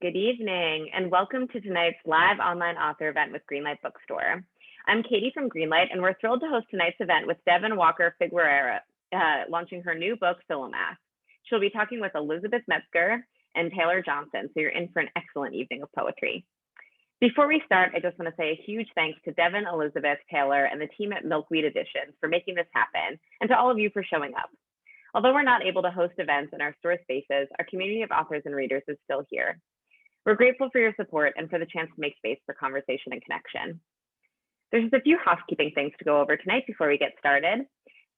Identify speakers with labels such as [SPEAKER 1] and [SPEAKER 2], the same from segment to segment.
[SPEAKER 1] Good evening, and welcome to tonight's live online author event with Greenlight Bookstore. I'm Katie from Greenlight, and we're thrilled to host tonight's event with Devon Walker-Figueroa, launching her new book, Philomath. She'll be talking with Elizabeth Metzger and Taylor Johnson, so you're in for an excellent evening of poetry. Before we start, I just want to say a huge thanks to Devon, Elizabeth, Taylor, and the team at Milkweed Editions for making this happen, and to all of you for showing up. Although we're not able to host events in our store spaces, our community of authors and readers is still here. We're grateful for your support and for the chance to make space for conversation and connection. There's just a few housekeeping things to go over tonight before we get started.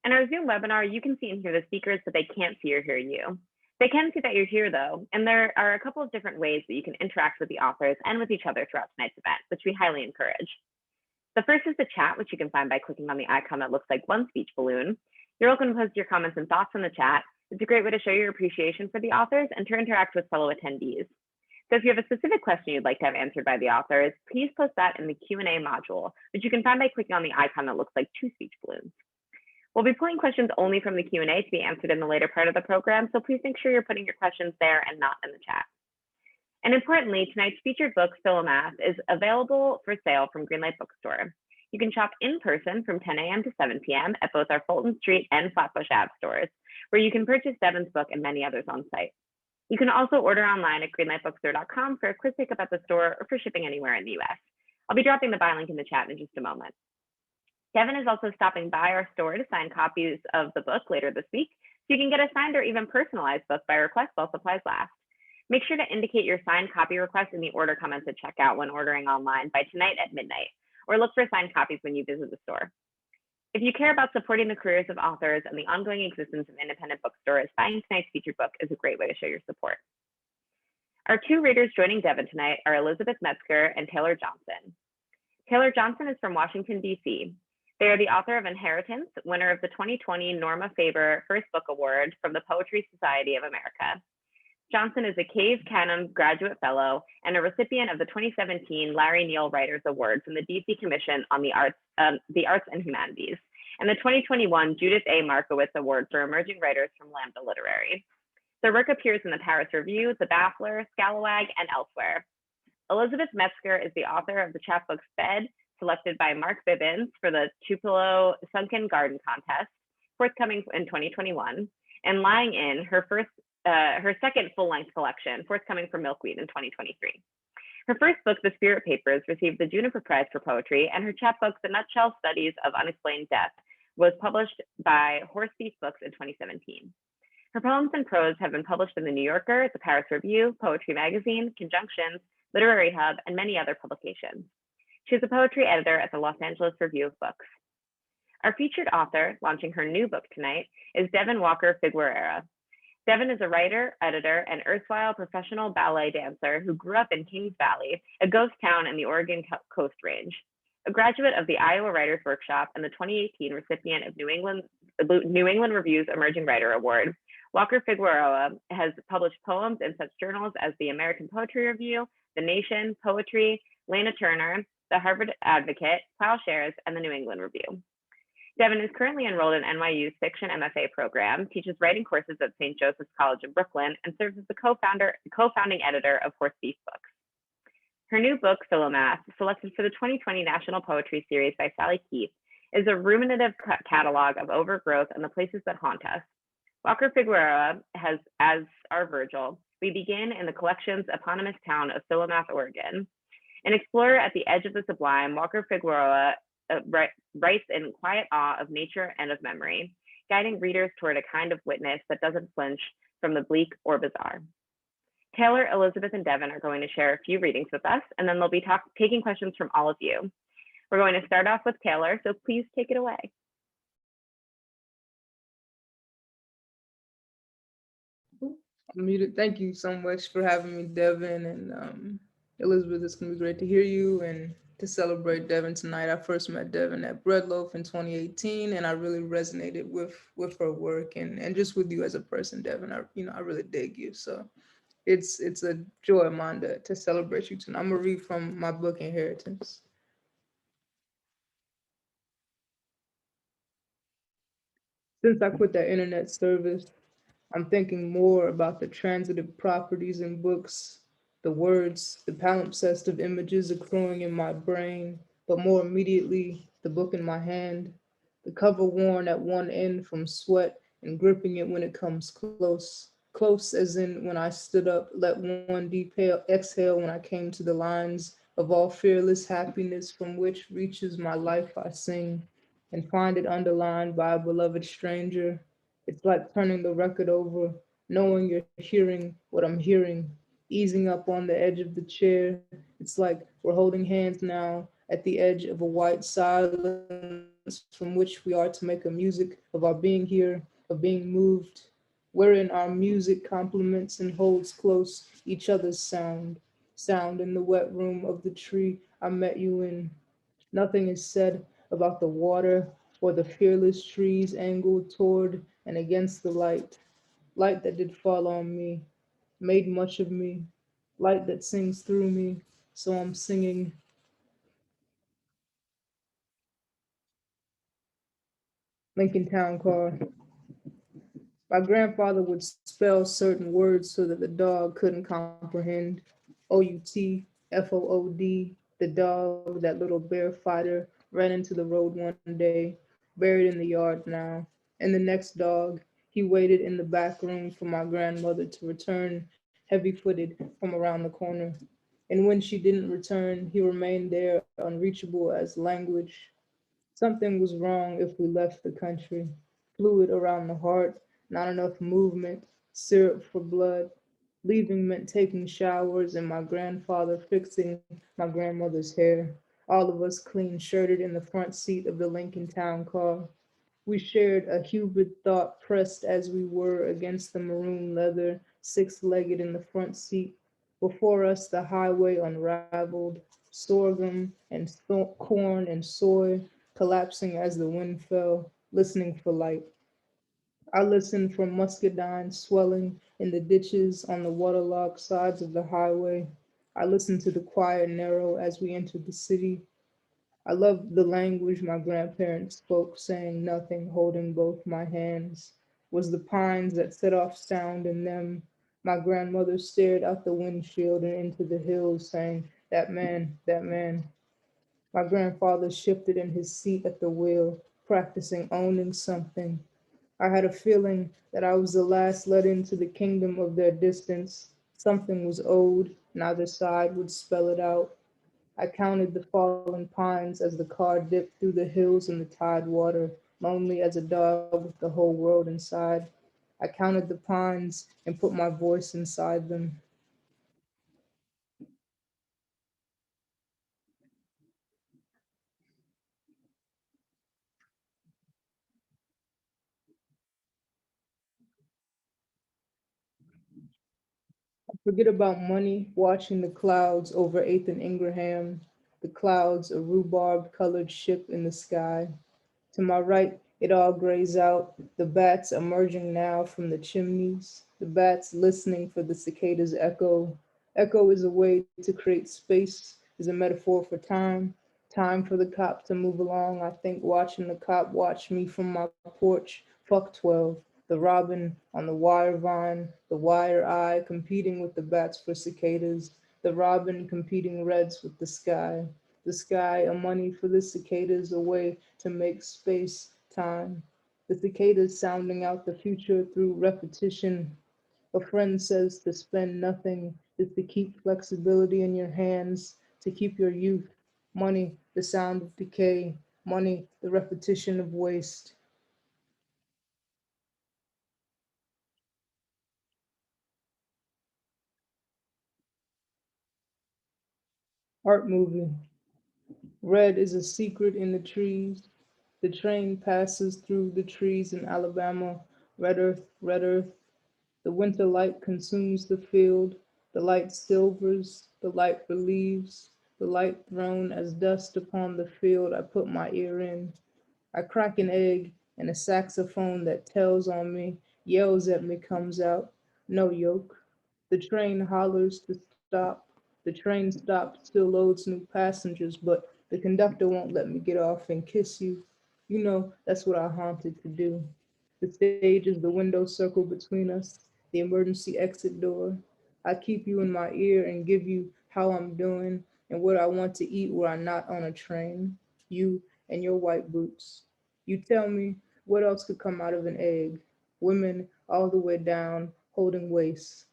[SPEAKER 1] In our Zoom webinar, you can see and hear the speakers, but they can't see or hear you. They can see that you're here though, and there are a couple of different ways that you can interact with the authors and with each other throughout tonight's event, which we highly encourage. The first is the chat, which you can find by clicking on the icon that looks like one speech balloon. You're welcome to post your comments and thoughts in the chat. It's a great way to show your appreciation for the authors and to interact with fellow attendees. So if you have a specific question you'd like to have answered by the authors, please post that in the Q&A module, which you can find by clicking on the icon that looks like two speech balloons. We'll be pulling questions only from the Q&A to be answered in the later part of the program, so please make sure you're putting your questions there and not in the chat. And importantly, tonight's featured book, Philomath, is available for sale from Greenlight Bookstore. You can shop in person from 10 a.m. to 7 p.m. at both our Fulton Street and Flatbush Ave stores, where you can purchase Devon's book and many others on site. You can also order online at greenlightbookstore.com for a quick pickup at the store or for shipping anywhere in the US. I'll be dropping the buy link in the chat in just a moment. Devon is also stopping by our store to sign copies of the book later this week, so you can get a signed or even personalized book by request while supplies last. Make sure to indicate your signed copy request in the order comments at checkout when ordering online by tonight at midnight, or look for signed copies when you visit the store. If you care about supporting the careers of authors and the ongoing existence of independent bookstores, buying tonight's featured book is a great way to show your support. Our two readers joining Devon tonight are Elizabeth Metzger and Taylor Johnson. Taylor Johnson is from Washington, D.C. They are the author of Inheritance, winner of the 2020 Norma Faber First Book Award from the Poetry Society of America. Johnson is a Cave Canem Graduate Fellow and a recipient of the 2017 Larry Neal Writers Award from the DC Commission on the Arts and Humanities, and the 2021 Judith A. Markowitz Award for Emerging Writers from Lambda Literary. Their work appears in the Paris Review, The Baffler, Scalawag, and elsewhere. Elizabeth Metzger is the author of the chapbook Sped, selected by Mark Bibbins for the Tupelo Sunken Garden Contest, forthcoming in 2021, and Lying In, her second full-length collection, forthcoming from Milkweed in 2023. Her first book, The Spirt Papers, received the Juniper Prize for Poetry, and her chapbook, The Nutshell Studies of Unexplained Death, was published by Horse Thief Books in 2017. Her poems and prose have been published in The New Yorker, The Paris Review, Poetry Magazine, Conjunctions, Literary Hub, and many other publications. She is a poetry editor at the Los Angeles Review of Books. Our featured author, launching her new book tonight, is Devon Walker-Figueroa. Devon is a writer, editor, and erstwhile professional ballet dancer who grew up in Kings Valley, a ghost town in the Oregon Coast Range. A graduate of the Iowa Writers Workshop and the 2018 recipient of New England Review's Emerging Writer Award, Walker-Figueroa has published poems in such journals as the American Poetry Review, The Nation, Poetry, Lana Turner, the Harvard Advocate, Plowshares, and the New England Review. Devon is currently enrolled in NYU's Fiction MFA program, teaches writing courses at St. Joseph's College in Brooklyn, and serves as the co-founding editor of Horse Thief Books. Her new book, Philomath, selected for the 2020 National Poetry Series by Sally Keith, is a ruminative catalogue of overgrowth and the places that haunt us. Walker-Figueroa has, as our Virgil, we begin in the collection's eponymous town of Philomath, Oregon. An explorer at the edge of the sublime, Walker-Figueroa writes in quiet awe of nature and of memory, guiding readers toward a kind of witness that doesn't flinch from the bleak or bizarre. Taylor, Elizabeth, and Devon are going to share a few readings with us, and then they'll be taking questions from all of you. We're going to start off with Taylor, so please take it away.
[SPEAKER 2] I'm muted. Thank you so much for having me, Devon, and Elizabeth. It's going to be great to hear you and to celebrate Devon tonight. I first met Devon at Breadloaf in 2018, and I really resonated with her work and just with you as a person, Devon. I really dig you. So it's a joy of mine to celebrate you tonight. I'm gonna read from my book, Inheritance. Since I quit that internet service, I'm thinking more about the transitive properties in books The words, the palimpsest of images accruing in my brain, but more immediately, the book in my hand, the cover worn at one end from sweat and gripping it when it comes close. Close as in when I stood up, let one deep exhale when I came to the lines of all fearless happiness from which reaches my life I sing, and find it underlined by a beloved stranger. It's like turning the record over, knowing you're hearing what I'm hearing, easing up on the edge of the chair. It's like we're holding hands now at the edge of a white silence from which we are to make a music of our being here, of being moved, wherein our music complements and holds close each other's sound. Sound in the wet room of the tree I met you in. Nothing is said about the water or the fearless trees angled toward and against the light. Light that did fall on me, made much of me, light that sings through me. So I'm singing Lincoln Town Car. My grandfather would spell certain words so that the dog couldn't comprehend. OUTFOOD, the dog, that little bear fighter, ran into the road one day, buried in the yard now. And the next dog, he waited in the back room for my grandmother to return, heavy footed, from around the corner. And when she didn't return, he remained there, unreachable as language. Something was wrong if we left the country. Fluid around the heart, not enough movement, syrup for blood. Leaving meant taking showers and my grandfather fixing my grandmother's hair. All of us clean shirted in the front seat of the Lincoln Town car. We shared a hubrid thought pressed as we were against the maroon leather, six-legged in the front seat. Before us, the highway unraveled, sorghum and corn and soy collapsing as the wind fell, listening for light. I listened for muscadine swelling in the ditches on the waterlogged sides of the highway. I listened to the quiet narrow as we entered the city. I loved the language my grandparents spoke, saying nothing, holding both my hands. Was the pines that set off sound in them. My grandmother stared out the windshield and into the hills, saying, that man, that man. My grandfather shifted in his seat at the wheel, practicing owning something. I had a feeling that I was the last let into the kingdom of their distance. Something was owed, neither side would spell it out. I counted the fallen pines as the car dipped through the hills in the tide water, lonely as a dog with the whole world inside. I counted the pines and put my voice inside them. Forget about money, watching the clouds over 8th and Ingraham, the clouds, a rhubarb colored ship in the sky. To my right, it all grays out, the bats emerging now from the chimneys, the bats listening for the cicada's echo. Echo is a way to create space, is a metaphor for time. Time for the cop to move along. I think watching the cop watch me from my porch. Fuck 12. The robin on the wire vine, the wire eye competing with the bats for cicadas, the robin competing reds with the sky, a money for the cicadas, a way to make space, time. The cicadas sounding out the future through repetition. A friend says to spend nothing is to keep flexibility in your hands, to keep your youth. Money, the sound of decay. Money, the repetition of waste. Art movie. Red is a secret in the trees. The train passes through the trees in Alabama. Red earth, red earth. The winter light consumes the field. The light silvers, the light relieves, the light thrown as dust upon the field. I put my ear in. I crack an egg, and a saxophone that tells on me, yells at me, comes out. No yoke. The train hollers to stop. The train stops, still loads new passengers, but the conductor won't let me get off and kiss you. You know, that's what I haunted to do. The stage is the window circle between us, the emergency exit door. I keep you in my ear and give you how I'm doing and what I want to eat where I'm not on a train. You and your white boots. You tell me what else could come out of an egg. Women all the way down, holding waists.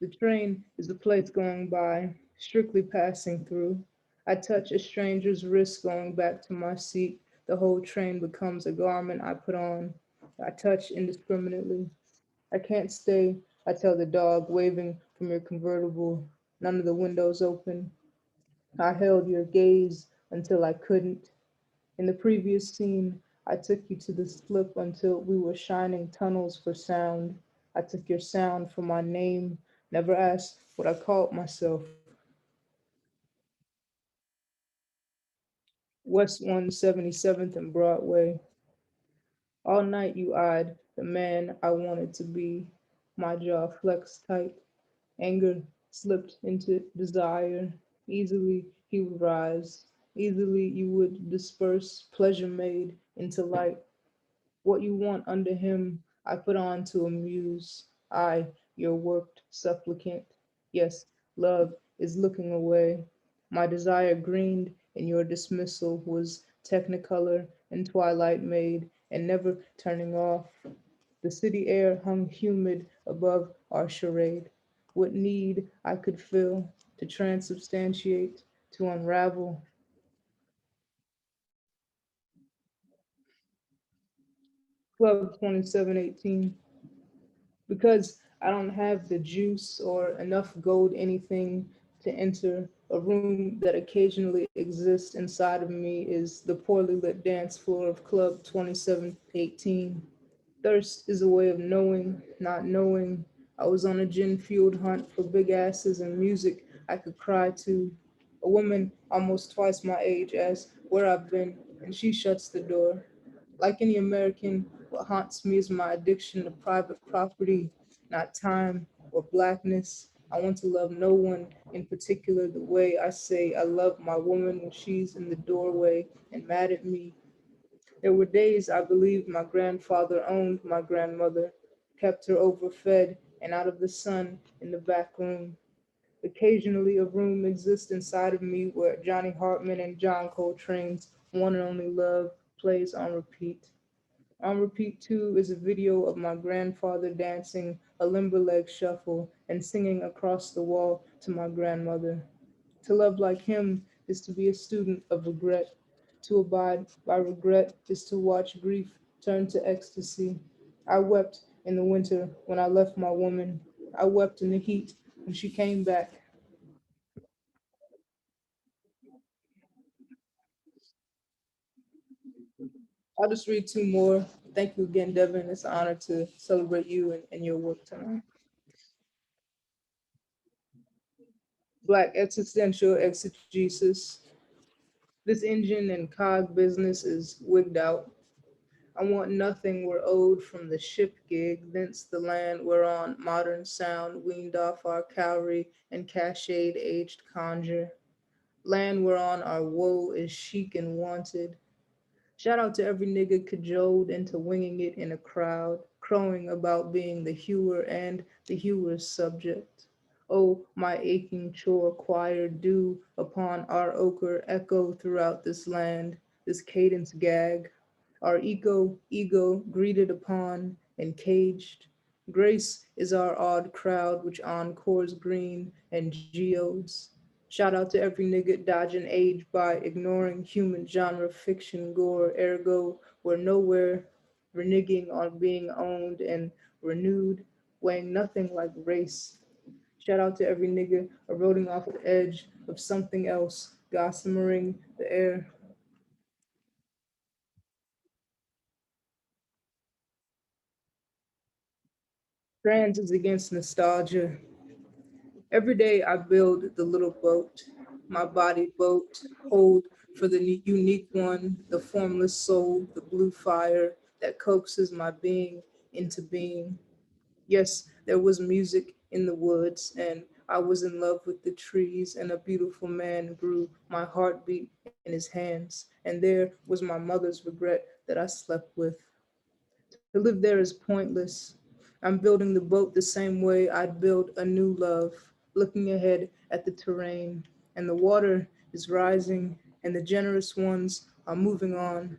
[SPEAKER 2] The train is the place going by, strictly passing through. I touch a stranger's wrist going back to my seat. The whole train becomes a garment I put on. I touch indiscriminately. I can't stay, I tell the dog, waving from your convertible, none of the windows open. I held your gaze until I couldn't. In the previous scene, I took you to the slip until we were shining tunnels for sound. I took your sound for my name, never asked what I called myself. West 177th and Broadway. All night you eyed the man I wanted to be. My jaw flexed tight. Anger slipped into desire. Easily he would rise. Easily you would disperse pleasure made into light. What you want under him, I put on to amuse. I, your worked supplicant. Yes, love is looking away. My desire greened, and your dismissal was technicolor and twilight made, and never turning off. The city air hung humid above our charade. What need I could feel to transubstantiate, to unravel. Club 2718. Because I don't have the juice or enough gold anything to enter. A room that occasionally exists inside of me is the poorly lit dance floor of Club 2718. Thirst is a way of knowing, not knowing. I was on a gin fueled hunt for big asses and music I could cry to. A woman almost twice my age asks where I've been, and she shuts the door. Like any American, what haunts me is my addiction to private property, not time or blackness. I want to love no one in particular the way I say I love my woman when she's in the doorway and mad at me. There were days I believed my grandfather owned my grandmother, kept her overfed and out of the sun in the back room. Occasionally, a room exists inside of me where Johnny Hartman and John Coltrane's One and Only Love plays on repeat. On repeat, too, is a video of my grandfather dancing a limber leg shuffle and singing across the wall to my grandmother. To love like him is to be a student of regret. To abide by regret is to watch grief turn to ecstasy. I wept in the winter when I left my woman. I wept in the heat when she came back. I'll just read two more. Thank you again, Devin. It's an honor to celebrate you and your work tonight. Black existential exegesis. This engine and cog business is wigged out. I want nothing we're owed from the ship gig, thence the land whereon modern sound weaned off our cowrie and cached aged conjure. Land whereon our woe is chic and wanted. Shout out to every nigga cajoled into winging it in a crowd, crowing about being the hewer and the hewer's subject. Oh, my aching chore choir due upon our ochre echo throughout this land, this cadence gag, our ego greeted upon and caged. Grace is our odd crowd which encores green and geodes. Shout out to every nigga dodging age by ignoring human genre fiction gore, ergo, we're nowhere, reneging on being owned and renewed, weighing nothing like race. Shout out to every nigga eroding off the edge of something else, gossamering the air. Trans is against nostalgia. Every day I build the little boat, my body boat, hold for the unique one, the formless soul, the blue fire that coaxes my being into being. Yes, there was music in the woods, and I was in love with the trees, and a beautiful man grew my heartbeat in his hands, and there was my mother's regret that I slept with. To live there is pointless. I'm building the boat the same way I'd build a new love, looking ahead at the terrain, and the water is rising, and the generous ones are moving on.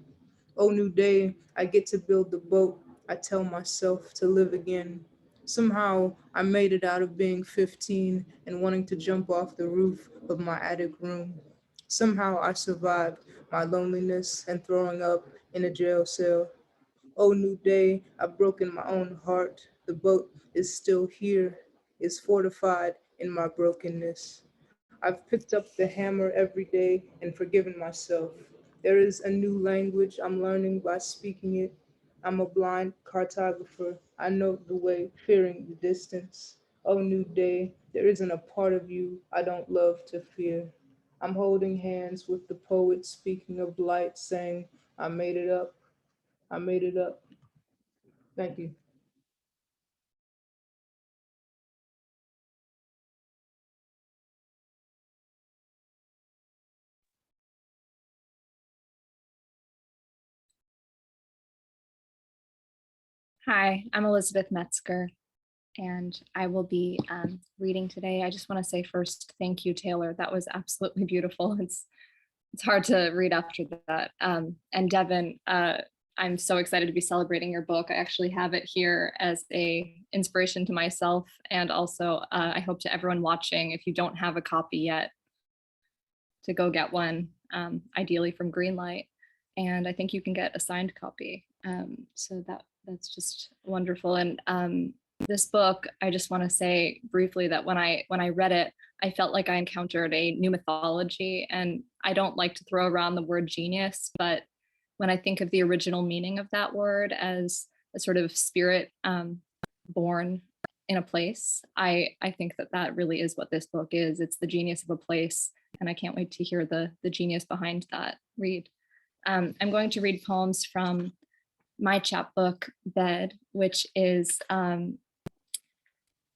[SPEAKER 2] Oh, new day, I get to build the boat. I tell myself to live again. Somehow I made it out of being 15 and wanting to jump off the roof of my attic room. Somehow I survived my loneliness and throwing up in a jail cell. Oh, new day, I've broken my own heart. The boat is still here, is fortified in my brokenness. I've picked up the hammer every day and forgiven myself. There is a new language I'm learning by speaking it. I'm a blind cartographer. I know the way, fearing the distance. Oh, new day, there isn't a part of you I don't love to fear. I'm holding hands with the poet speaking of light, saying, I made it up. I made it up. Thank you.
[SPEAKER 3] Hi, I'm Elizabeth Metzger, and I will be reading today. I just want to say first, thank you, Taylor. That was absolutely beautiful. It's hard to read after that. And Devon, I'm so excited to be celebrating your book. I actually have it here as a inspiration to myself, and also I hope to everyone watching, if you don't have a copy yet, to go get one, ideally from Greenlight. And I think you can get a signed copy. So that's just wonderful. And this book, I just want to say briefly that when I read it, I felt like I encountered a new mythology. And I don't like to throw around the word genius, but when I think of the original meaning of that word as a sort of spirit born in a place, I think that really is what this book is. It's the genius of a place. And I can't wait to hear the genius behind that read. I'm going to read poems from my chapbook, Bed, which is,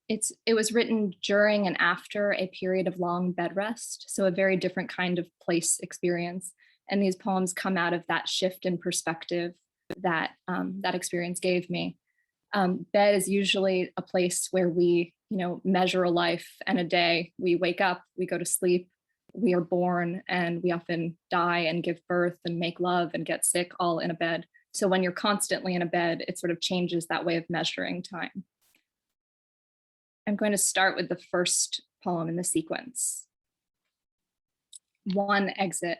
[SPEAKER 3] it was written during and after a period of long bed rest, so a very different kind of place experience. And these poems come out of that shift in perspective that that experience gave me. Bed is usually a place where we, measure a life and a day. We wake up, we go to sleep, we are born, and we often die and give birth and make love and get sick all in a bed. So when you're constantly in a bed, it sort of changes that way of measuring time. I'm going to start with the first poem in the sequence. One exit.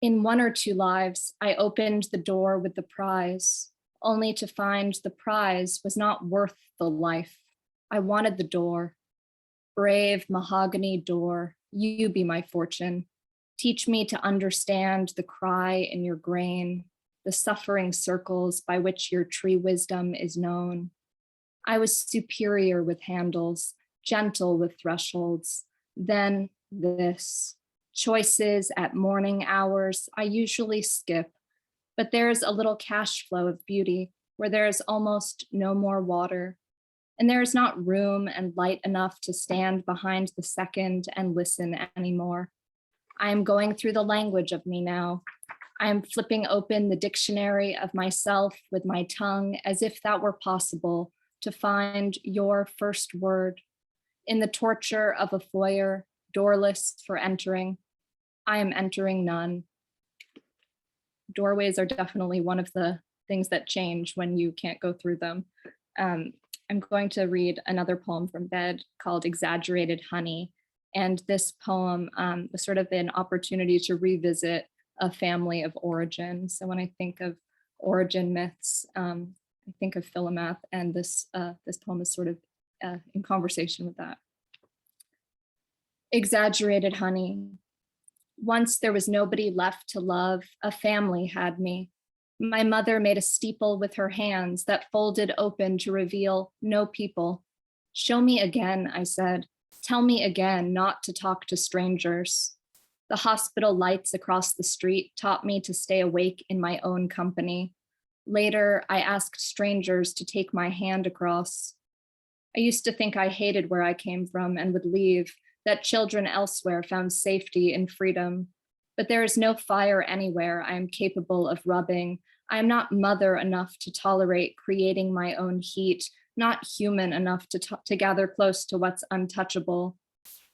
[SPEAKER 3] In one or two lives, I opened the door with the prize, only to find the prize was not worth the life. I wanted the door. Brave mahogany door, you be my fortune. Teach me to understand the cry in your grain, the suffering circles by which your tree wisdom is known. I was superior with handles, gentle with thresholds. Then this. Choices at morning hours, I usually skip, but there's a little cash flow of beauty where there's almost no more water. And there is not room and light enough to stand behind the second and listen anymore. I am going through the language of me now. I am flipping open the dictionary of myself with my tongue as if that were possible, to find your first word. In the torture of a foyer, doorless for entering, I am entering none. Doorways are definitely one of the things that change when you can't go through them. I'm going to read another poem from Bed called Exaggerated Honey. And this poem was sort of an opportunity to revisit a family of origin. So when I think of origin myths, I think of Philomath, and this poem is sort of in conversation with that. Exaggerated honey. Once there was nobody left to love, a family had me. My mother made a steeple with her hands that folded open to reveal no people. Show me again, I said. Tell me again not to talk to strangers. The hospital lights across the street taught me to stay awake in my own company. Later, I asked strangers to take my hand across. I used to think I hated where I came from and would leave, that children elsewhere found safety in freedom. But there is no fire anywhere I am capable of rubbing. I am not mother enough to tolerate creating my own heat, not human enough to gather close to what's untouchable.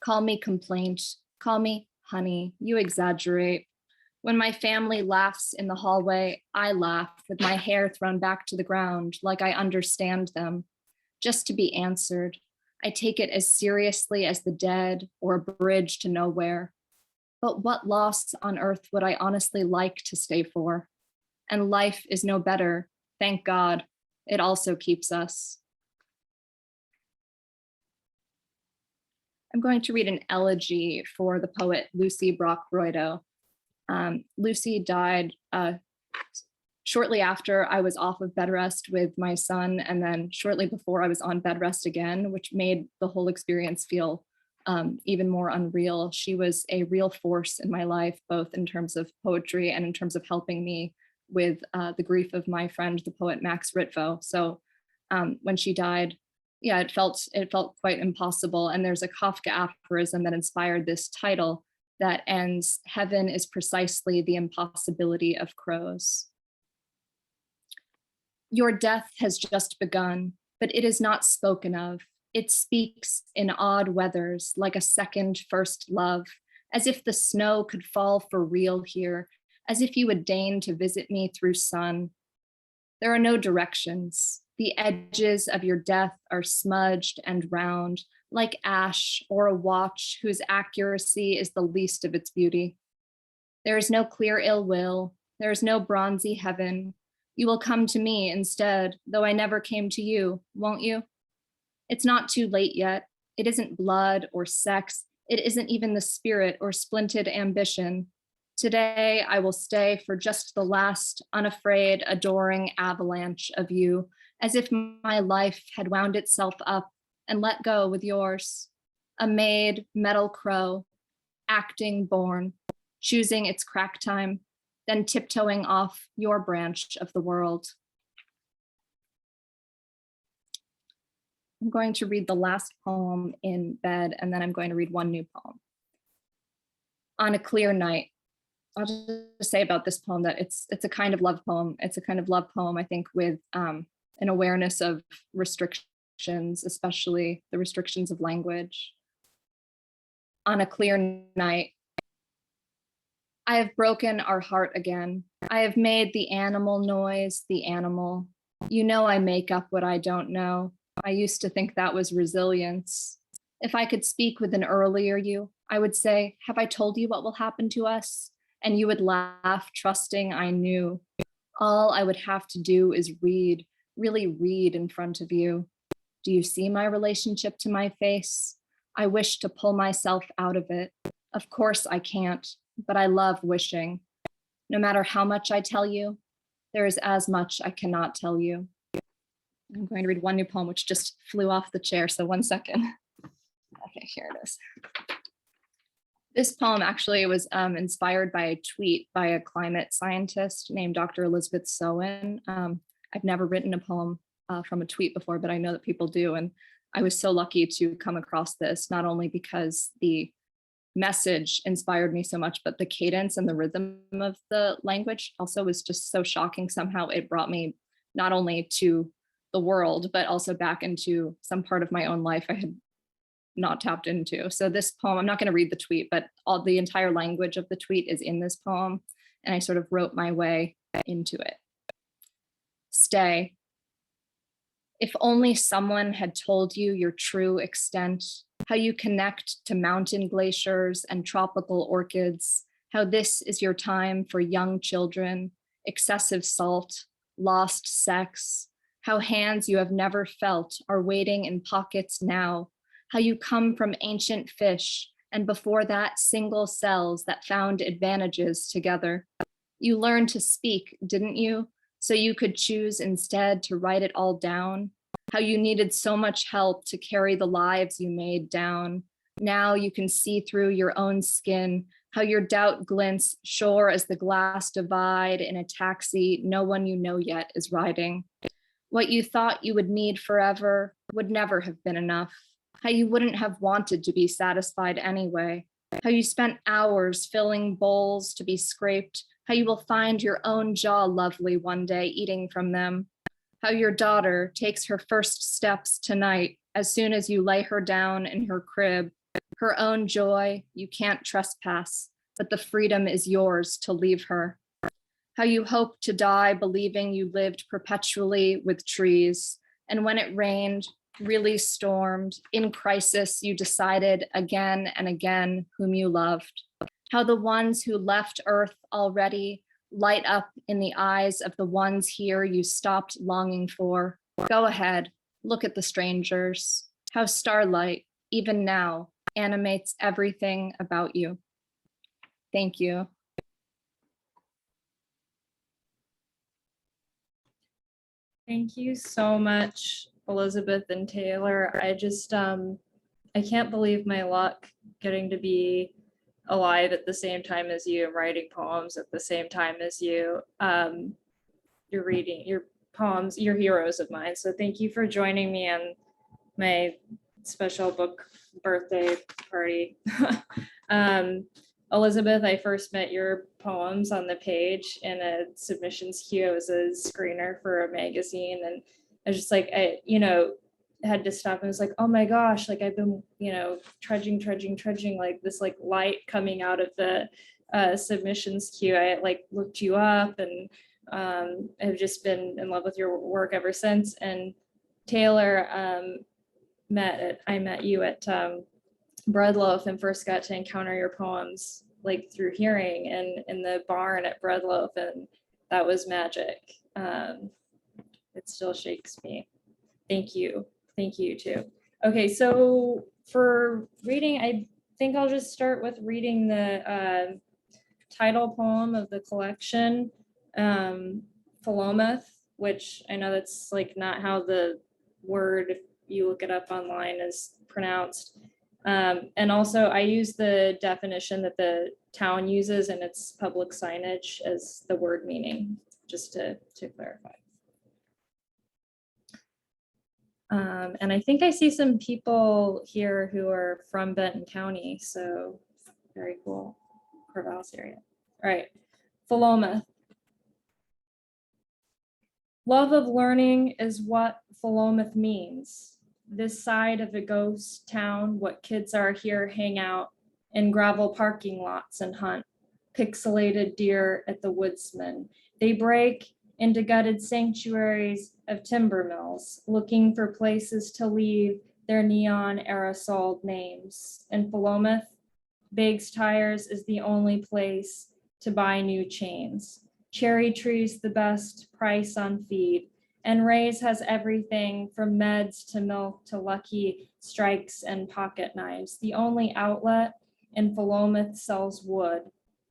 [SPEAKER 3] Call me complaint, call me honey, you exaggerate. When my family laughs in the hallway, I laugh with my hair thrown back to the ground like I understand them, just to be answered. I take it as seriously as the dead or a bridge to nowhere. But what loss on earth would I honestly like to stay for? And life is no better, thank God. It also keeps us. I'm going to read an elegy for the poet Lucy Brock-Roydo. Lucy died shortly after I was off of bed rest with my son, and then shortly before I was on bed rest again, which made the whole experience feel even more unreal. She was a real force in my life, both in terms of poetry and in terms of helping me with the grief of my friend, the poet Max Ritvo. So when she died, yeah, it felt quite impossible. And there's a Kafka aphorism that inspired this title that ends, "Heaven is precisely the impossibility of crows." Your death has just begun, but it is not spoken of. It speaks in odd weathers like a second first love, as if the snow could fall for real here, as if you would deign to visit me through sun. There are no directions. The edges of your death are smudged and round, like ash or a watch whose accuracy is the least of its beauty. There is no clear ill will. There is no bronzy heaven. You will come to me instead, though I never came to you, won't you? It's not too late yet. It isn't blood or sex. It isn't even the spirit or splinted ambition. Today, I will stay for just the last unafraid, adoring avalanche of you, as if my life had wound itself up and let go with yours. A made metal crow, acting born, choosing its crack time, then tiptoeing off your branch of the world. I'm going to read the last poem in bed, and then I'm going to read one new poem. On a clear night. I'll just say about this poem that it's a kind of love poem. It's a kind of love poem, I think, with an awareness of restrictions, especially the restrictions of language. On a clear night. I have broken our heart again. I have made the animal noise the animal. You know I make up what I don't know. I used to think that was resilience. If I could speak with an earlier you, I would say, have I told you what will happen to us? And you would laugh, trusting I knew. All I would have to do is read, really read in front of you. Do you see my relationship to my face? I wish to pull myself out of it. Of course I can't, but I love wishing. No matter how much I tell you, there is as much I cannot tell you. I'm going to read one new poem, which just flew off the chair, so 1 second. Okay, here it is. This poem actually was inspired by a tweet by a climate scientist named Dr. Elizabeth Metzger. I've never written a poem from a tweet before, but I know that people do. And I was so lucky to come across this, not only because the message inspired me so much, but the cadence and the rhythm of the language also was just so shocking. Somehow it brought me not only to the world, but also back into some part of my own life I had not tapped into. So this poem, I'm not going to read the tweet, but all the entire language of the tweet is in this poem. And I sort of wrote my way into it. Stay. If only someone had told you your true extent, how you connect to mountain glaciers and tropical orchids, how this is your time for young children, excessive salt, lost sex, how hands you have never felt are waiting in pockets now, how you come from ancient fish, and before that, single cells that found advantages together. You learned to speak, didn't you? So you could choose instead to write it all down. How you needed so much help to carry the lives you made down. Now you can see through your own skin, how your doubt glints sure as the glass divide in a taxi no one you know yet is riding. What you thought you would need forever would never have been enough. How you wouldn't have wanted to be satisfied anyway. How you spent hours filling bowls to be scraped how you will find your own jaw lovely one day eating from them, how your daughter takes her first steps tonight as soon as you lay her down in her crib, her own joy you can't trespass, but the freedom is yours to leave her. How you hope to die believing you lived perpetually with trees, and when it rained, really stormed, in crisis you decided again and again whom you loved. How the ones who left Earth already light up in the eyes of the ones here you stopped longing for. Go ahead, look at the strangers. How starlight, even now, animates everything about you. Thank you.
[SPEAKER 4] Thank you so much, Elizabeth and Taylor. I just, I can't believe my luck getting to be alive at the same time as you and writing poems at the same time as you. You're reading your poems, you're heroes of mine. So thank you for joining me on my special book birthday party. Elizabeth, I first met your poems on the page in a submissions queue. I was a screener for a magazine, and I was just like, I had to stop and was like, oh my gosh, like I've been, trudging, like this like light coming out of the submissions queue. I like looked you up and have just been in love with your work ever since. And Taylor, I met you at Breadloaf and first got to encounter your poems like through hearing and in the barn at Breadloaf, and that was magic. It still shakes me. Thank you too. Okay, so for reading, I think I'll just start with reading the title poem of the collection, Philomath, which I know that's like not how the word, if you look it up online, is pronounced. And also I use the definition that the town uses in its public signage as the word meaning, just to clarify. And I think I see some people here who are from Benton County, so very cool, Corvallis area. All right, Philomath. Love of learning is what Philomath means. This side of a ghost town, what kids are here hang out in gravel parking lots and hunt pixelated deer at the woodsman. They break into gutted sanctuaries of timber mills, looking for places to leave their neon aerosoled names. In Philomath, Biggs Tires is the only place to buy new chains. Cherry Tree's the best price on feed. And Ray's has everything from meds to milk to Lucky Strikes and pocket knives. The only outlet in Philomath sells wood,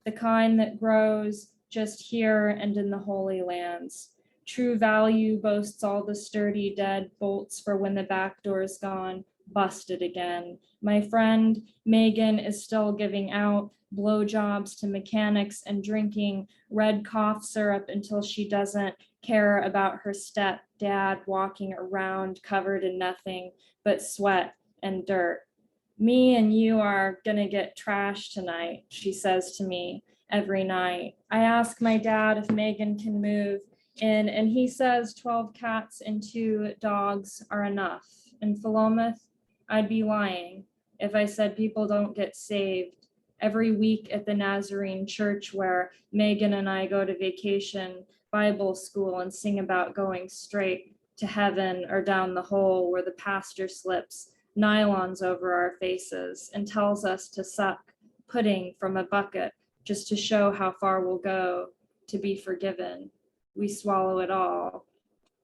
[SPEAKER 4] the kind that grows just here and in the Holy Lands. True Value boasts all the sturdy dead bolts for when the back door's gone, busted again. My friend Megan is still giving out blowjobs to mechanics and drinking red cough syrup until she doesn't care about her stepdad walking around covered in nothing but sweat and dirt. Me and you are gonna get trashed tonight, she says to me every night. I ask my dad if Megan can move in, and he says 12 cats and 2 dogs are enough. In Philomath, I'd be lying if I said people don't get saved every week at the Nazarene Church where Megan and I go to vacation Bible school and sing about going straight to heaven or down the hole where the pastor slips nylons over our faces and tells us to suck pudding from a bucket just to show how far we'll go to be forgiven. We swallow it all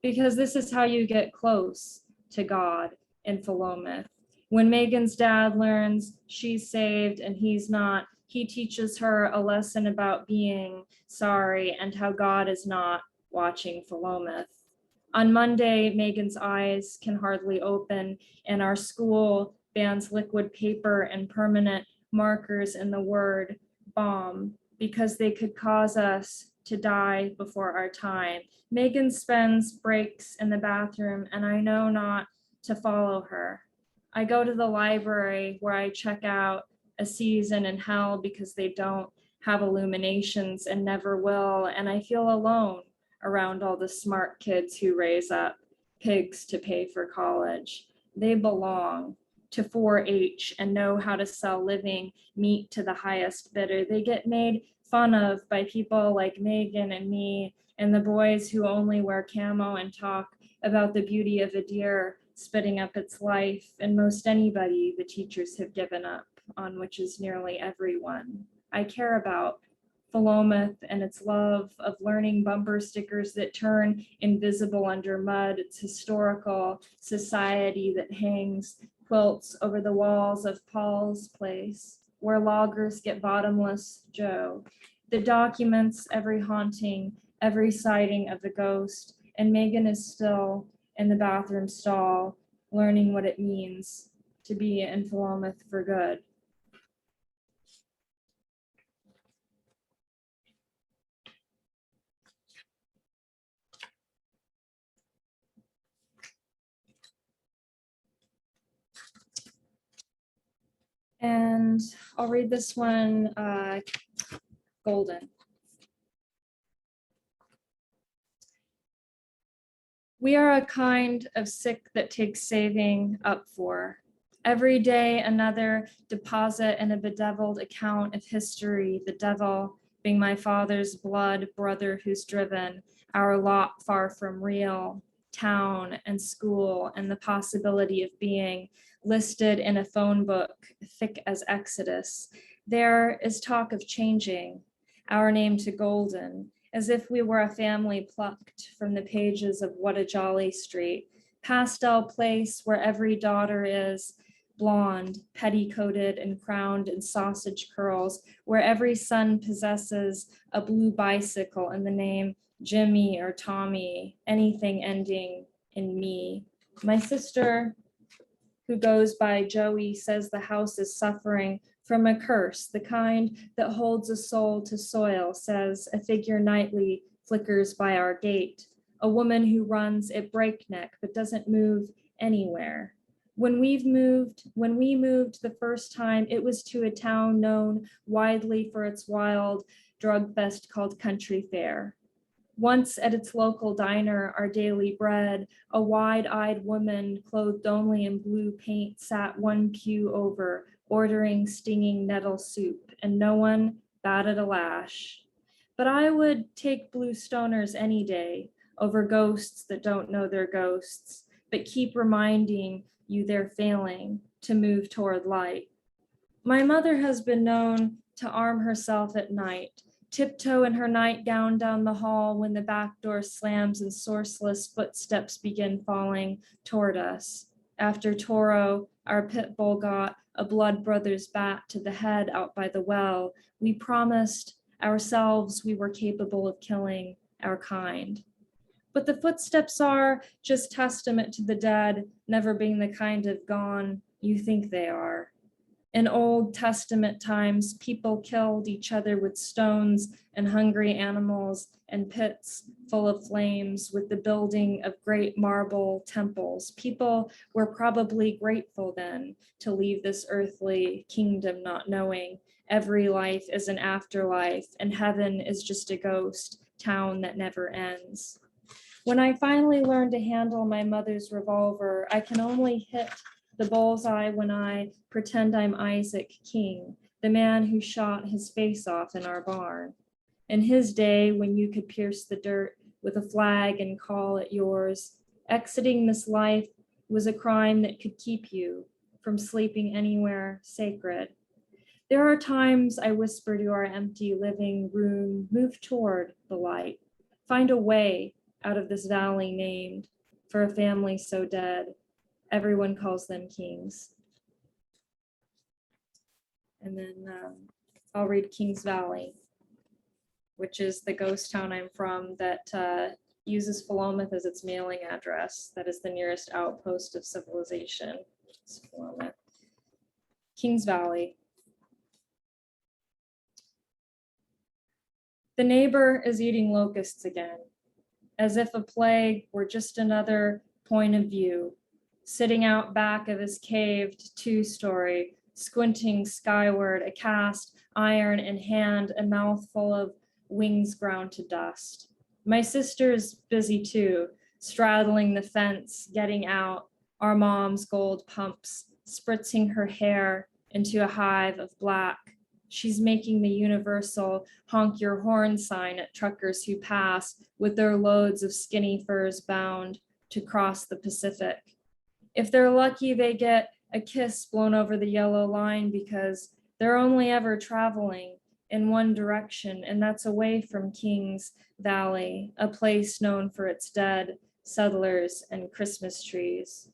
[SPEAKER 4] because this is how you get close to God in Philomath. When Megan's dad learns she's saved and he's not, he teaches her a lesson about being sorry and how God is not watching Philomath. On Monday, Megan's eyes can hardly open, and our school bans liquid paper and permanent markers in the word bomb because they could cause us to die before our time. Megan spends breaks in the bathroom, and I know not to follow her. I go to the library where I check out A Season in Hell because they don't have illuminations and never will, and I feel alone around all the smart kids who raise up pigs to pay for college. They belong to 4-H and know how to sell living meat to the highest bidder. They get made fun of by people like Megan and me and the boys who only wear camo and talk about the beauty of a deer spitting up its life, and most anybody the teachers have given up on, which is nearly everyone. I care about Philomath and its love of learning bumper stickers that turn invisible under mud, its historical society that hangs quilts over the walls of Paul's Place, where loggers get bottomless Joe, that documents every haunting, every sighting of the ghost, and Megan is still in the bathroom stall, learning what it means to be in Philomath for good. And I'll read this one, Golden. We are a kind of sick that takes saving up for. Every day another deposit in a bedeviled account of history, the devil being my father's blood brother who's driven our lot far from real, town and school, and the possibility of being listed in a phone book thick as Exodus. There is talk of changing our name to Golden, as if we were a family plucked from the pages of What a Jolly Street, pastel place where every daughter is blonde, petticoated and crowned in sausage curls, where every son possesses a blue bicycle and the name Jimmy or Tommy, anything ending in me. My sister, who goes by Joey, says the house is suffering from a curse, the kind that holds a soul to soil, says a figure nightly flickers by our gate, a woman who runs at breakneck but doesn't move anywhere. When we moved the first time, it was to a town known widely for its wild drug fest called Country Fair. Once at its local diner, our daily bread, a wide-eyed woman clothed only in blue paint sat one pew over, ordering stinging nettle soup, and no one batted a lash. But I would take blue stoners any day over ghosts that don't know they're ghosts, but keep reminding you they're failing to move toward light. My mother has been known to arm herself at night, tiptoe in her nightgown down the hall when the back door slams and sourceless footsteps begin falling toward us. After Toro, our pit bull, got a blood brother's bat to the head out by the well, we promised ourselves we were capable of killing our kind. But the footsteps are just testament to the dead never being the kind of gone you think they are. In Old Testament times, people killed each other with stones and hungry animals and pits full of flames with the building of great marble temples. People were probably grateful then to leave this earthly kingdom not knowing every life is an afterlife and heaven is just a ghost town that never ends. When I finally learned to handle my mother's revolver, I can only hit the bullseye when I pretend I'm Isaac King, the man who shot his face off in our barn. In his day, when you could pierce the dirt with a flag and call it yours, exiting this life was a crime that could keep you from sleeping anywhere sacred. There are times I whisper to our empty living room, move toward the light, find a way out of this valley named for a family so dead. Everyone calls them kings. And then I'll read Kings Valley, which is the ghost town I'm from that uses Philomath as its mailing address. That is the nearest outpost of civilization. It's Philomath. Kings Valley. The neighbor is eating locusts again, as if a plague were just another point of view, sitting out back of his caved two-story, squinting skyward, a cast iron in hand, a mouthful of wings ground to dust. My sister's busy too, straddling the fence, getting out, our mom's gold pumps, spritzing her hair into a hive of black. She's making the universal honk your horn sign at truckers who pass with their loads of skinny furs bound to cross the Pacific. If they're lucky, they get a kiss blown over the yellow line because they're only ever traveling in one direction, and that's away from Kings Valley, a place known for its dead, settlers, and Christmas trees.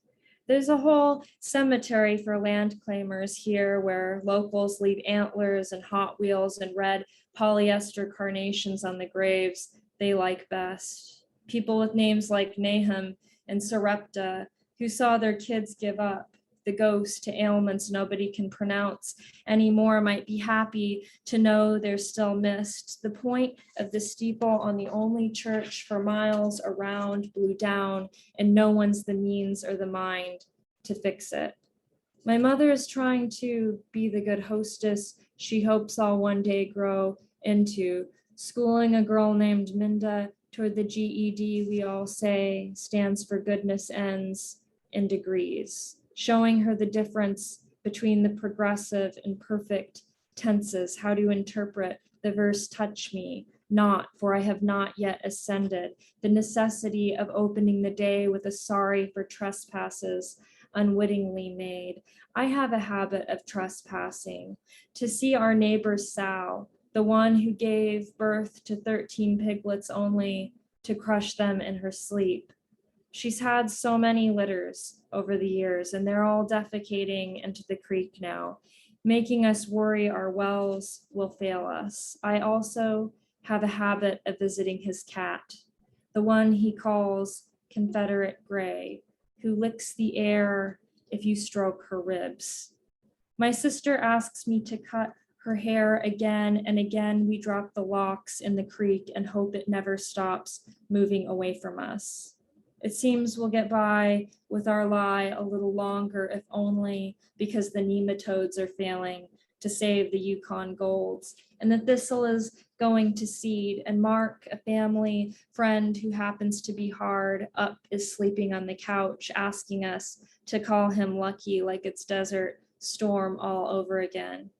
[SPEAKER 4] There's a whole cemetery for land claimers here where locals leave antlers and Hot Wheels and red polyester carnations on the graves they like best. People with names like Nahum and Sarepta who saw their kids give up, the ghost to ailments nobody can pronounce anymore, might be happy to know they're still missed. The point of the steeple on the only church for miles around blew down, and no one's the means or the mind to fix it. My mother is trying to be the good hostess she hopes I'll one day grow into, schooling a girl named Minda toward the GED we all say stands for goodness ends in degrees, showing her the difference between the progressive and perfect tenses, how to interpret the verse touch me, not, for I have not yet ascended, the necessity of opening the day with a sorry for trespasses unwittingly made. I have a habit of trespassing, to see our neighbor Sal, the one who gave birth to 13 piglets only to crush them in her sleep. She's had so many litters over the years, and they're all defecating into the creek now, making us worry our wells will fail us. I also have a habit of visiting his cat, the one he calls Confederate Gray, who licks the air if you stroke her ribs. My sister asks me to cut her hair again and again. We drop the locks in the creek and hope it never stops moving away from us. It seems we'll get by with our lie a little longer, if only because the nematodes are failing to save the Yukon golds, and the thistle is going to seed, and Mark, a family friend who happens to be hard up, is sleeping on the couch, asking us to call him lucky like it's Desert Storm all over again.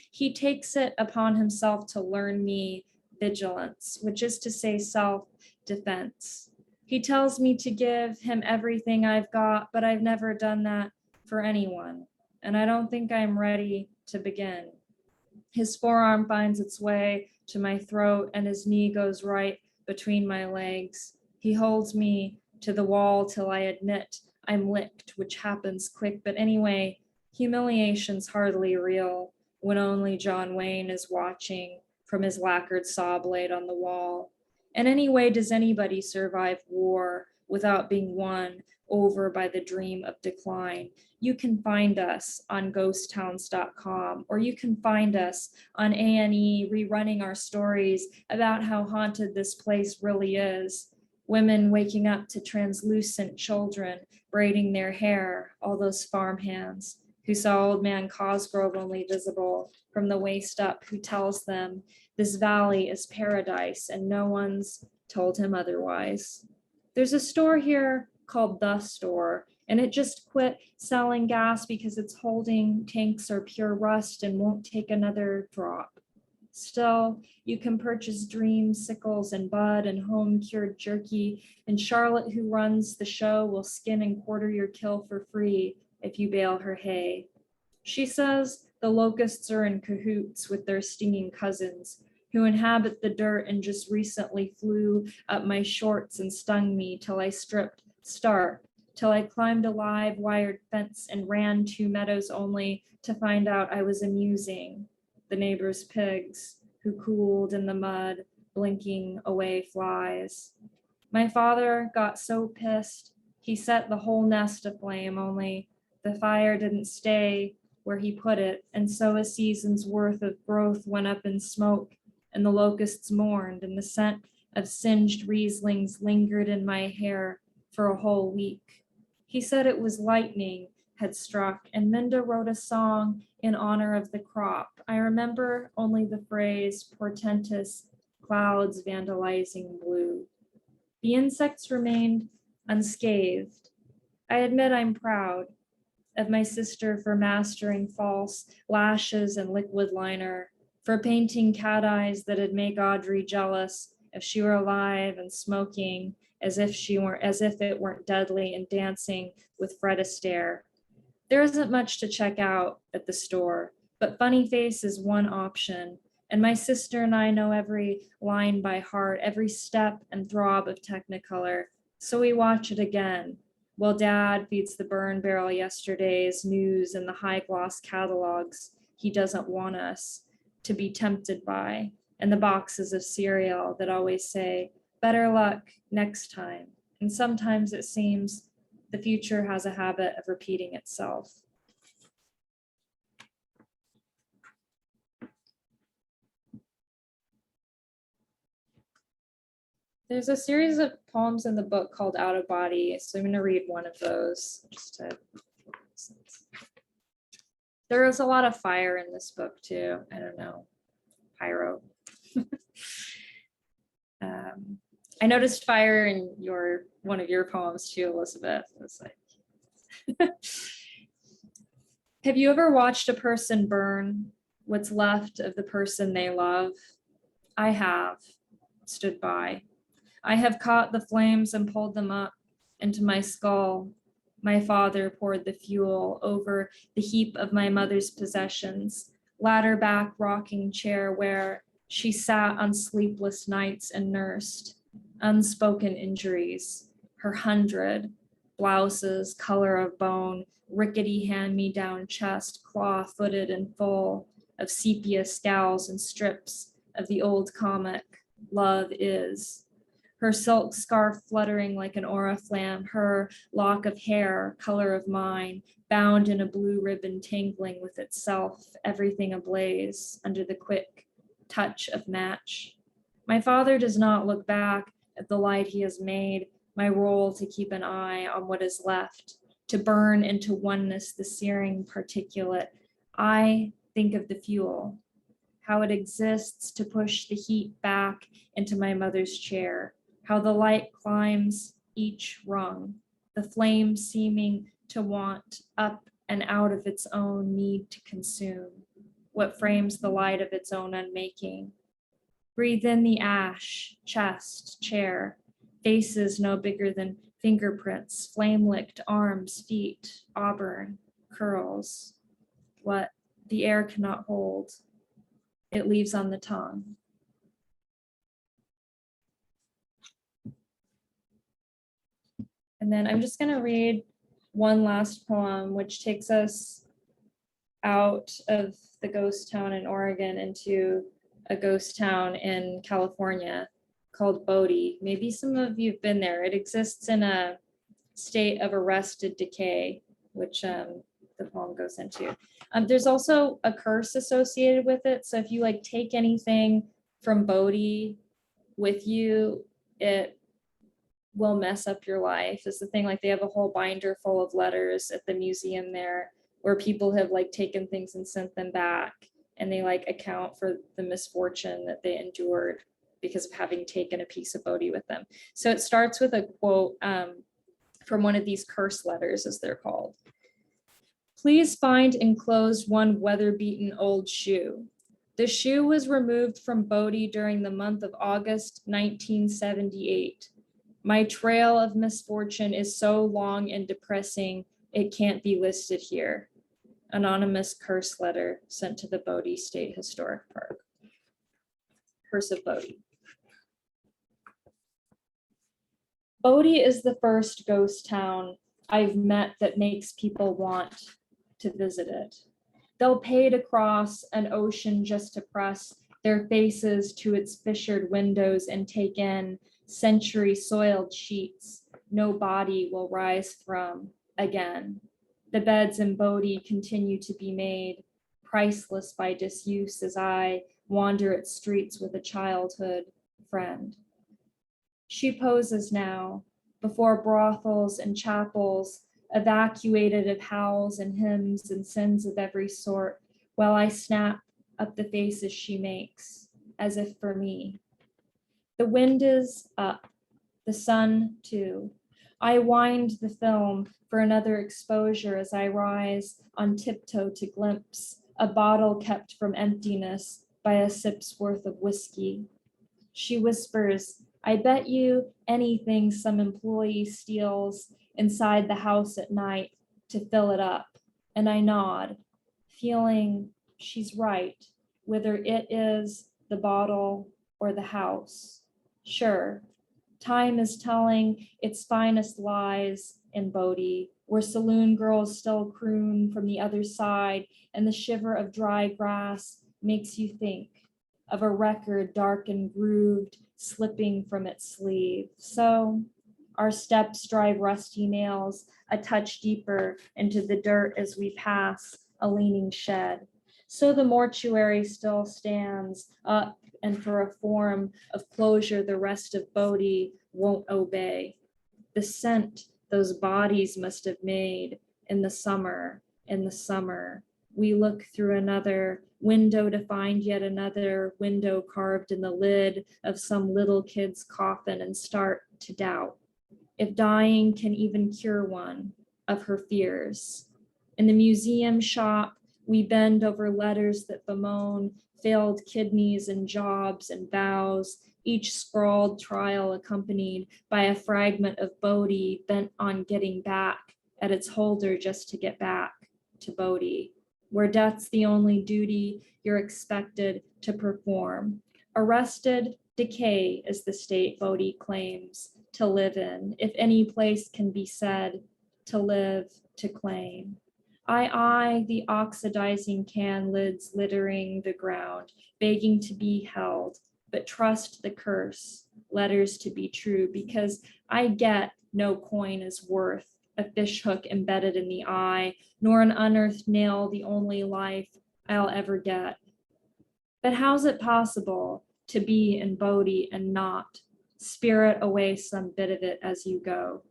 [SPEAKER 4] He takes it upon himself to learn me vigilance, which is to say self-defense. He tells me to give him everything I've got, but I've never done that for anyone, and I don't think I'm ready to begin. His forearm finds its way to my throat, and his knee goes right between my legs. He holds me to the wall till I admit I'm licked, which happens quick, but anyway, humiliation's hardly real when only John Wayne is watching from his lacquered saw blade on the wall. And anyway, does anybody survive war without being won over by the dream of decline? You can find us on ghosttowns.com, or you can find us on A&E rerunning our stories about how haunted this place really is. Women waking up to translucent children braiding their hair, all those farmhands who saw old man Cosgrove only visible from the waist up, who tells them this valley is paradise and no one's told him otherwise. There's a store here called The Store, and it just quit selling gas because its holding tanks are pure rust and won't take another drop. Still, you can purchase dreamsicles and bud and home-cured jerky, and Charlotte, who runs the show, will skin and quarter your kill for free if you bale her hay. She says the locusts are in cahoots with their stinging cousins, who inhabit the dirt and just recently flew up my shorts and stung me till I stripped stark, till I climbed a live wired fence and ran 2 meadows only to find out I was amusing the neighbor's pigs, who cooled in the mud, blinking away flies. My father got so pissed, he set the whole nest aflame, only the fire didn't stay where he put it, and so a season's worth of growth went up in smoke, and the locusts mourned, and the scent of singed Rieslings lingered in my hair for a whole week. He said it was lightning had struck, and Minda wrote a song in honor of the crop. I remember only the phrase portentous clouds vandalizing blue. The insects remained unscathed. I admit I'm proud of my sister for mastering false lashes and liquid liner, for painting cat eyes that would make Audrey jealous if she were alive, and smoking as if it weren't deadly, and dancing with Fred Astaire. There isn't much to check out at the store, but Funny Face is one option, and my sister and I know every line by heart, every step and throb of Technicolor, so we watch it again, while Dad feeds the burn barrel yesterday's news and the high gloss catalogs he doesn't want us to be tempted by, and the boxes of cereal that always say, better luck next time. And sometimes it seems the future has a habit of repeating itself. There's a series of poems in the book called Out of Body, so I'm going to read one of those just to. There is a lot of fire in this book too. I don't know, pyro. I noticed fire in one of your poems too, Elizabeth. It's like, have you ever watched a person burn what's left of the person they love? I have stood by. I have caught the flames and pulled them up into my skull. My father poured the fuel over the heap of my mother's possessions, ladder back rocking chair where she sat on sleepless nights and nursed unspoken injuries, her 100 blouses, color of bone, rickety hand-me-down chest, claw-footed and full of sepia scowls and strips of the old comic, Love Is. Her silk scarf fluttering like an oriflamme, her lock of hair, color of mine, bound in a blue ribbon tangling with itself, everything ablaze under the quick touch of match. My father does not look back at the light he has made, my role to keep an eye on what is left, to burn into oneness the searing particulate. I think of the fuel, how it exists to push the heat back into my mother's chair, how the light climbs each rung, the flame seeming to want up and out of its own need to consume, what frames the light of its own unmaking. Breathe in the ash, chest, chair, faces no bigger than fingerprints, flame-licked arms, feet, auburn, curls. What the air cannot hold, it leaves on the tongue. And then I'm just going to read one last poem, which takes us out of the ghost town in Oregon into a ghost town in California called Bodie. Maybe some of you've been there. It exists in a state of arrested decay, which the poem goes into. There's also a curse associated with it. So if you like take anything from Bodie with you, it will mess up your life. Is the thing. Like they have a whole binder full of letters at the museum there where people have like taken things and sent them back, and they like account for the misfortune that they endured because of having taken a piece of Bodhi with them. So it starts with a quote from one of these curse letters, as they're called. Please find enclosed one weather-beaten old shoe. The shoe was removed from Bodhi during the month of August 1978. My trail of misfortune is so long and depressing, it can't be listed here. Anonymous curse letter sent to the Bodhi State Historic Park. Curse of Bodhi. Bodhi is the first ghost town I've met that makes people want to visit it. They'll pay to cross an ocean just to press their faces to its fissured windows and take in century-soiled sheets no body will rise from again. The beds in Bodhi continue to be made priceless by disuse as I wander its streets with a childhood friend. She poses now before brothels and chapels evacuated of howls and hymns and sins of every sort, while I snap up the faces she makes, as if for me. The wind is up, the sun too. I wind the film for another exposure as I rise on tiptoe to glimpse a bottle kept from emptiness by a sip's worth of whiskey. She whispers, I bet you anything some employee steals inside the house at night to fill it up. And I nod, feeling she's right, whether it is the bottle or the house. Sure, time is telling its finest lies in Bodie, where saloon girls still croon from the other side, and the shiver of dry grass makes you think of a record dark and grooved slipping from its sleeve. So our steps drive rusty nails a touch deeper into the dirt as we pass a leaning shed. So the mortuary still stands up, and for a form of closure the rest of Bodie won't obey. The scent those bodies must have made in the summer, we look through another window to find yet another window carved in the lid of some little kid's coffin and start to doubt if dying can even cure one of her fears. In the museum shop, we bend over letters that bemoan failed kidneys and jobs and vows, each scrawled trial accompanied by a fragment of Bodie bent on getting back at its holder just to get back to Bodie, where death's the only duty you're expected to perform. Arrested decay is the state Bodie claims to live in, if any place can be said to live, to claim. I eye the oxidizing can lids littering the ground, begging to be held, but trust the curse, letters to be true, because I get no coin is worth a fishhook embedded in the eye, nor an unearthed nail the only life I'll ever get. But how's it possible to be in Bodie and not spirit away some bit of it as you go?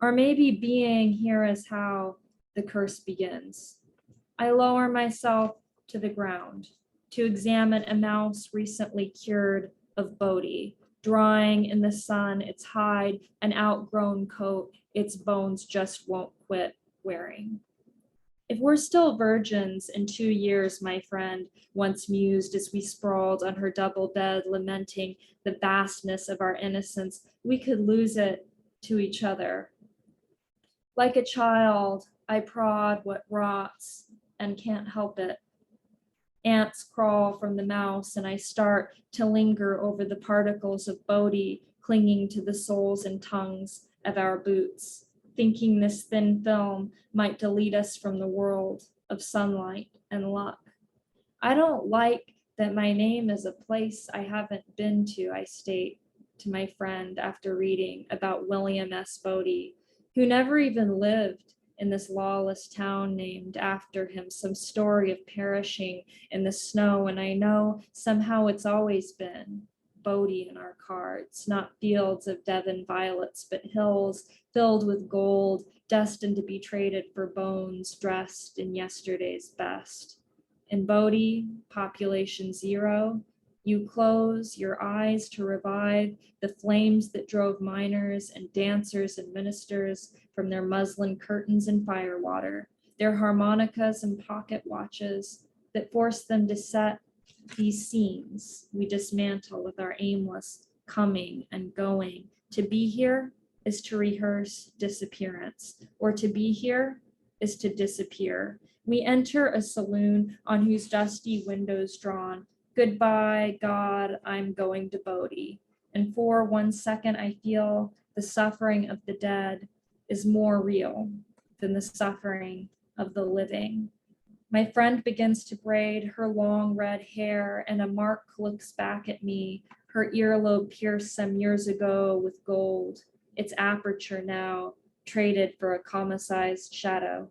[SPEAKER 4] Or maybe being here is how the curse begins. I lower myself to the ground to examine a mouse recently cured of Bodie, drying in the sun, its hide an outgrown coat its bones just won't quit wearing. If we're still virgins in 2 years, my friend once mused as we sprawled on her double bed, lamenting the vastness of our innocence, we could lose it to each other. Like a child, I prod what rots and can't help it. Ants crawl from the mouse and I start to linger over the particles of Bodie clinging to the soles and tongues of our boots, thinking this thin film might delete us from the world of sunlight and luck. I don't like that my name is a place I haven't been to, I state to my friend after reading about William S. Bodie, who never even lived in this lawless town named after him, some story of perishing in the snow. And I know somehow it's always been Bodie in our cards, not fields of Devon violets, but hills filled with gold, destined to be traded for bones dressed in yesterday's best. In Bodie, population 0, you close your eyes to revive the flames that drove miners and dancers and ministers from their muslin curtains and firewater, their harmonicas and pocket watches that forced them to set these scenes we dismantle with our aimless coming and going. To be here is to rehearse disappearance, or to be here is to disappear. We enter a saloon on whose dusty windows drawn, goodbye, God, I'm going to Bodie. And for 1 second, I feel the suffering of the dead is more real than the suffering of the living. My friend begins to braid her long red hair, and a mark looks back at me, her earlobe pierced some years ago with gold, its aperture now traded for a comicized shadow.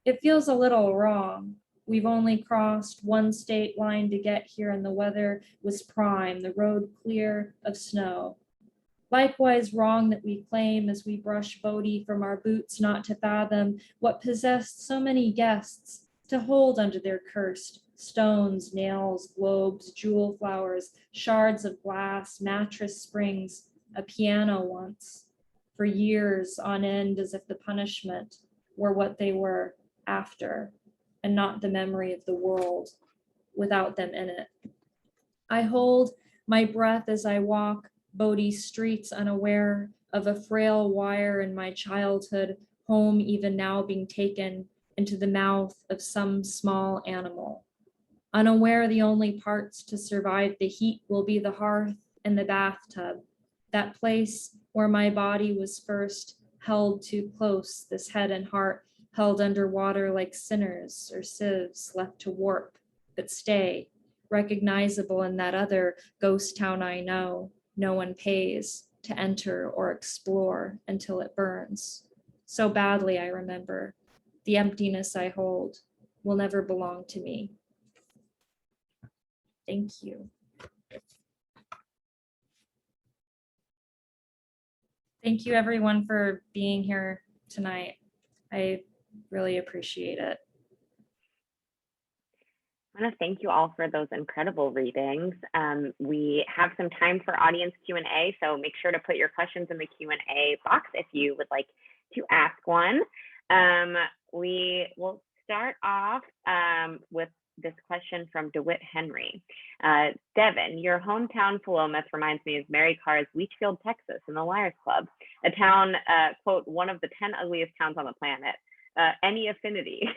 [SPEAKER 4] It feels a little wrong. We've only crossed one state line to get here, and the weather was prime, the road clear of snow. Likewise wrong that we claim as we brush Bodhi from our boots not to fathom what possessed so many guests to hold under their cursed stones, nails, globes, jewel flowers, shards of glass, mattress springs, a piano once, for years on end, as if the punishment were what they were after, and not the memory of the world without them in it. I hold my breath as I walk Bodhi's streets, unaware of a frail wire in my childhood home, even now being taken into the mouth of some small animal. Unaware the only parts to survive the heat will be the hearth and the bathtub, that place where my body was first held too close, this head and heart held underwater like sinners or sieves left to warp, but stay, recognizable in that other ghost town I know. No one pays to enter or explore until it burns. So badly, I remember, the emptiness I hold will never belong to me. Thank you. Thank you, everyone, for being here tonight. I really appreciate it.
[SPEAKER 1] I want to thank you all for those incredible readings. We have some time for audience Q&A, so make sure to put your questions in the Q&A box if you would like to ask one. We will start off with this question from DeWitt Henry. Devon, your hometown Philomath reminds me of Mary Carr's Leachfield, Texas, in the Liars Club, a town, quote, one of the 10 ugliest towns on the planet. Any affinity?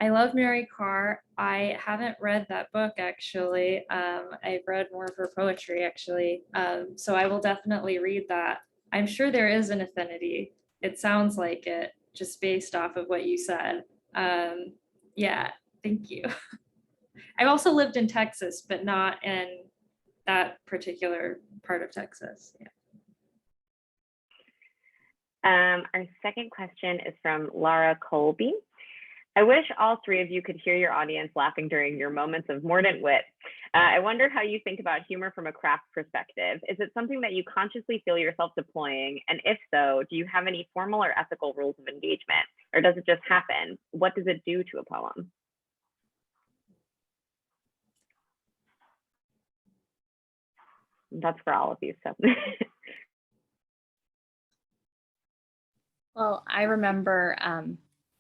[SPEAKER 4] I love Mary Carr. I haven't read that book, actually. I've read more of her poetry, actually. So I will definitely read that. I'm sure there is an affinity. It sounds like it, just based off of what you said. Yeah, thank you. I've also lived in Texas, but not in that particular part of Texas. Yeah.
[SPEAKER 1] Our second question is from Laura Colby. I wish all three of you could hear your audience laughing during your moments of mordant wit. I wonder how you think about humor from a craft perspective. Is it something that you consciously feel yourself deploying? And if so, do you have any formal or ethical rules of engagement? Or does it just happen? What does it do to a poem? That's for all of you, so.
[SPEAKER 3] Well, I remember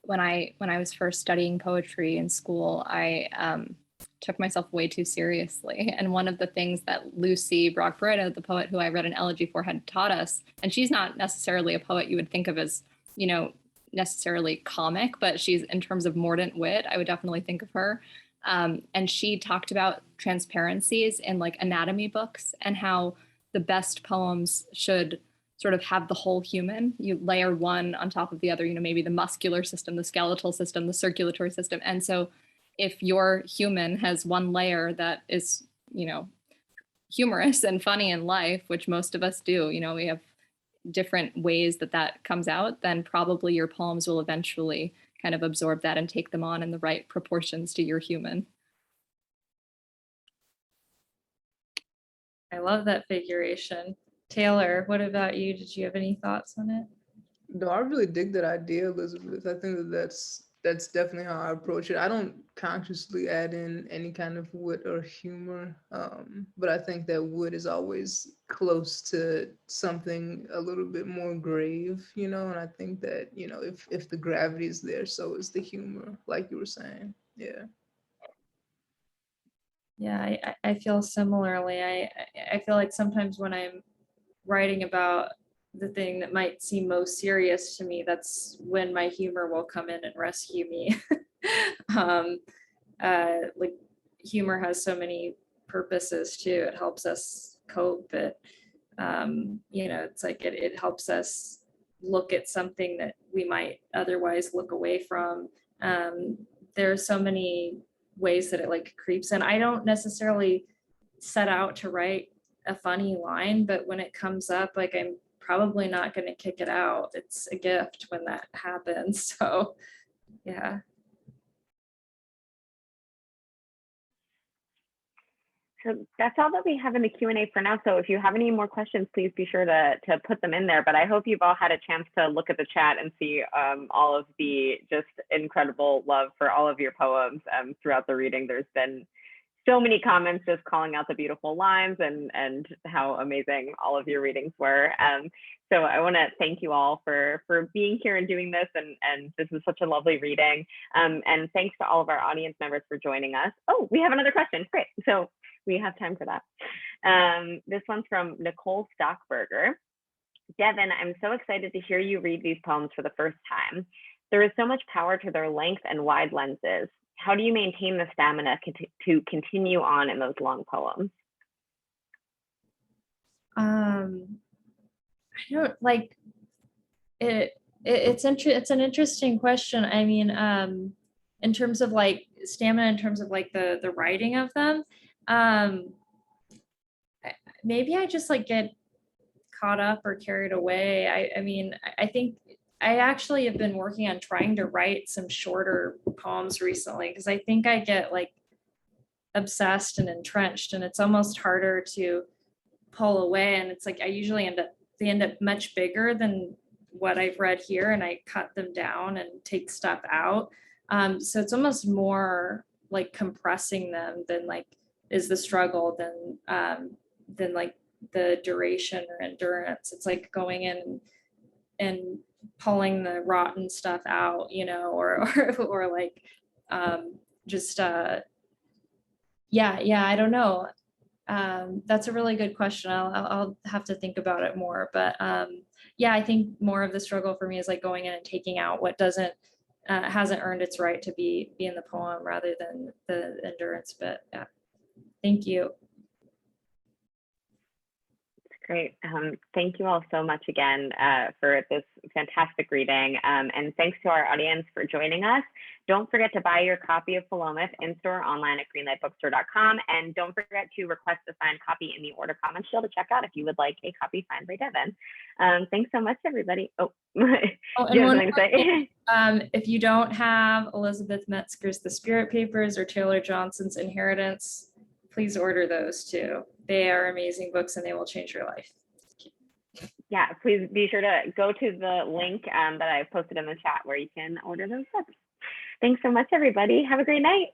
[SPEAKER 3] when I was first studying poetry in school, I took myself way too seriously. And one of the things that Lucy Brock-Pareto, the poet who I read an elegy for, had taught us, and she's not necessarily a poet you would think of as, you know, necessarily comic, but she's, in terms of mordant wit, I would definitely think of her. And she talked about transparencies in like anatomy books and how the best poems should sort of have the whole human. You layer one on top of the other, you know, maybe the muscular system, the skeletal system, the circulatory system. And so if your human has one layer that is, you know, humorous and funny in life, which most of us do, you know, we have different ways that that comes out, then probably your poems will eventually kind of absorb that and take them on in the right proportions to your human.
[SPEAKER 4] I love that figuration. Taylor, what about you? Did you have any thoughts on it?
[SPEAKER 2] No, I really dig that idea, Elizabeth. I think that that's definitely how I approach it. I don't consciously add in any kind of wit or humor, but I think that wit is always close to something a little bit more grave, you know, and I think that, you know, if the gravity is there, so is the humor, like you were saying. Yeah.
[SPEAKER 4] Yeah, I feel similarly. I feel like sometimes when I'm writing about the thing that might seem most serious to me, that's when my humor will come in and rescue me. Like humor has so many purposes too. It helps us cope. It, you know, it's like it helps us look at something that we might otherwise look away from. There's so many ways that it like creeps in. I don't necessarily set out to write a funny line, but when it comes up, like I'm probably not going to kick it out. It's a gift when that happens. So yeah.
[SPEAKER 1] So that's all that we have in the Q&A for now. So if you have any more questions, please be sure to put them in there. But I hope you've all had a chance to look at the chat and see all of the just incredible love for all of your poems throughout the reading. There's been so many comments just calling out the beautiful lines and how amazing all of your readings were. So I want to thank you all for being here and doing this. And this is such a lovely reading. And thanks to all of our audience members for joining us. Oh, we have another question. Great. So we have time for that. This one's from Nicole Stockberger. Devon, I'm so excited to hear you read these poems for the first time. There is so much power to their length and wide lenses. How do you maintain the stamina to continue on in those long poems?
[SPEAKER 4] I don't like it. It's an interesting question. I mean, in terms of like stamina, in terms of like the writing of them, maybe I just like get caught up or carried away. I mean, I think I actually have been working on trying to write some shorter poems recently because I think I get like obsessed and entrenched, and it's almost harder to pull away. And it's like I usually they end up much bigger than what I've read here, and I cut them down and take stuff out. So it's almost more like compressing them than like is the struggle than like the duration or endurance. It's like going in and pulling the rotten stuff out, you know, or like just yeah, I don't know. That's a really good question. I'll have to think about it more, but yeah, I think more of the struggle for me is like going in and taking out what hasn't earned its right to be in the poem rather than the endurance bit. Yeah, thank you.
[SPEAKER 1] Great. Thank you all so much again for this fantastic reading. And thanks to our audience for joining us. Don't forget to buy your copy of Philomath in-store online at greenlightbookstore.com. And don't forget to request a signed copy in the order comments field to check out if you would like a copy signed by Devon. Thanks so much, everybody. Oh, do you have something to say?
[SPEAKER 4] If you don't have Elizabeth Metzger's The Spirt Papers or Taylor Johnson's Inheritance, please order those too. They are amazing books and they will change your life.
[SPEAKER 1] Yeah, please be sure to go to the link that I've posted in the chat where you can order those books. Thanks so much, everybody. Have a great night.